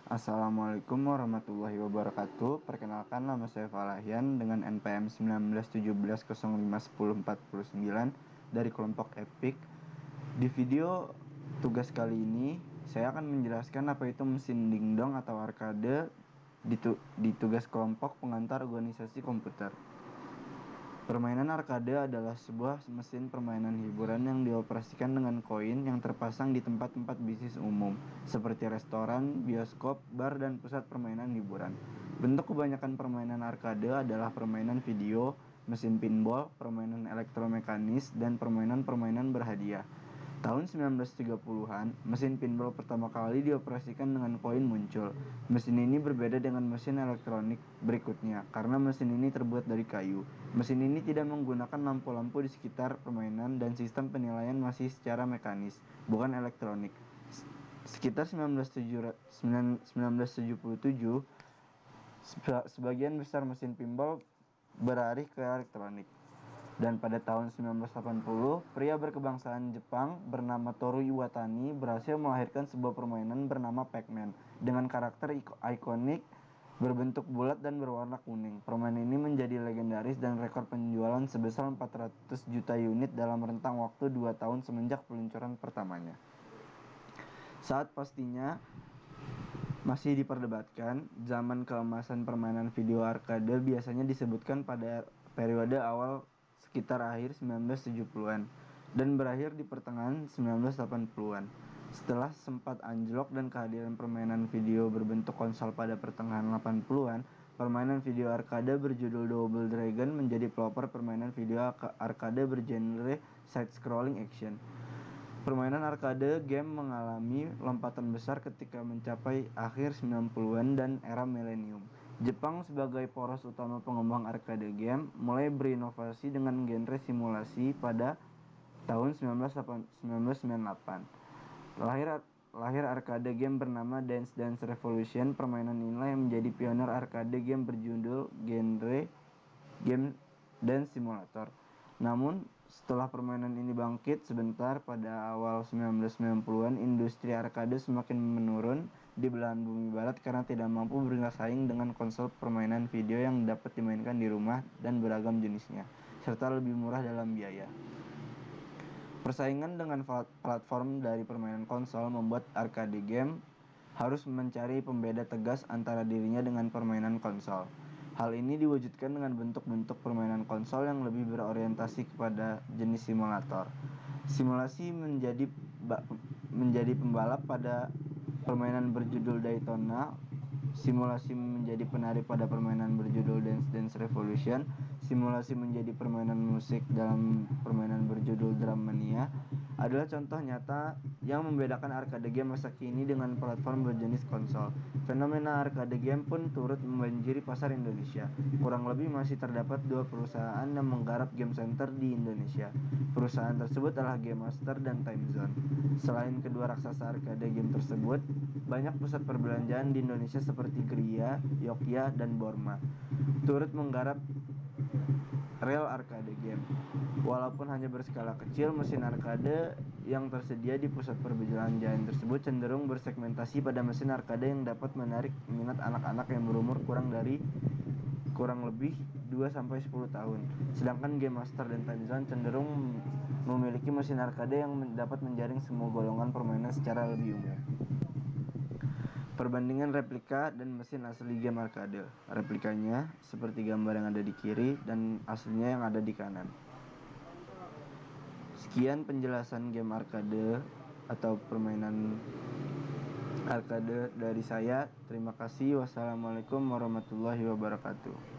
Assalamualaikum warahmatullahi wabarakatuh. Perkenalkan, nama saya Falahian dengan NPM 1917051049 dari kelompok EPIK. Di video tugas kali ini, saya akan menjelaskan apa itu mesin dingdong atau arcade di tugas kelompok pengantar organisasi komputer. Permainan arcade adalah sebuah mesin permainan hiburan yang dioperasikan dengan koin yang terpasang di tempat-tempat bisnis umum, seperti restoran, bioskop, bar, dan pusat permainan hiburan. Bentuk kebanyakan permainan arcade adalah permainan video, mesin pinball, permainan elektromekanis, dan permainan-permainan berhadiah. Tahun 1930-an, mesin pinball pertama kali dioperasikan dengan koin muncul. Mesin ini berbeda dengan mesin elektronik berikutnya karena mesin ini terbuat dari kayu. Mesin ini tidak menggunakan lampu-lampu di sekitar permainan dan sistem penilaian masih secara mekanis, bukan elektronik. Sekitar 1977, sebagian besar mesin pinball beralih ke elektronik. Dan pada tahun 1980, pria berkebangsaan Jepang bernama Toru Iwatani berhasil melahirkan sebuah permainan bernama Pac-Man dengan karakter ikonik berbentuk bulat dan berwarna kuning. Permainan ini menjadi legendaris dan rekor penjualan sebesar 400 juta unit dalam rentang waktu 2 tahun semenjak peluncuran pertamanya. Saat pastinya masih diperdebatkan, zaman keemasan permainan video arcade biasanya disebutkan pada periode awal sekitar akhir 1970-an dan berakhir di pertengahan 1980-an. Setelah sempat anjlok dan kehadiran permainan video berbentuk konsol pada pertengahan 80-an, permainan video arcade berjudul Double Dragon menjadi pelopor permainan video arcade bergenre side-scrolling action. Permainan arcade game mengalami lompatan besar ketika mencapai akhir 90-an dan era milenium. Jepang sebagai poros utama pengembang arcade game mulai berinovasi dengan genre simulasi pada tahun 1998. Lahir arcade game bernama Dance Dance Revolution. Permainan inilah yang menjadi pionir arcade game berjudul genre game dance simulator. Namun, setelah permainan ini bangkit sebentar pada awal 1990-an, industri arcade semakin menurun di belahan bumi barat karena tidak mampu bersaing dengan konsol permainan video yang dapat dimainkan di rumah dan beragam jenisnya, serta lebih murah dalam biaya. Persaingan dengan platform dari permainan konsol membuat arcade game harus mencari pembeda tegas antara dirinya dengan permainan konsol. Hal ini diwujudkan dengan bentuk-bentuk permainan konsol yang lebih berorientasi kepada jenis simulator. Simulasi menjadi pembalap pada permainan berjudul Daytona. Simulasi menjadi penari pada permainan berjudul Dance Dance Revolution. Simulasi menjadi permainan musik dalam permainan berjudul Drummania adalah contoh nyata yang membedakan arcade game masa kini dengan platform berjenis konsol. Fenomena arcade game pun turut membanjiri pasar Indonesia. Kurang lebih masih terdapat 2 perusahaan yang menggarap game center di Indonesia. Perusahaan tersebut adalah Game Master dan Time Zone. Selain kedua raksasa arcade game tersebut, banyak pusat perbelanjaan di Indonesia seperti Gria, Yogya, dan Borma turut menggarap real arcade game. Walaupun hanya berskala kecil, mesin arcade yang tersedia di pusat perbelanjaan tersebut cenderung bersegmentasi pada mesin arcade yang dapat menarik minat anak-anak yang berumur kurang lebih 2-10 tahun. Sedangkan Game Master dan Time Zone cenderung memiliki mesin arcade yang dapat menjaring semua golongan permainan secara lebih umum. Perbandingan replika dan mesin asli game arcade. Replikanya seperti gambar yang ada di kiri dan aslinya yang ada di kanan. Sekian penjelasan game arcade atau permainan arcade dari saya. Terima kasih. Wassalamualaikum warahmatullahi wabarakatuh.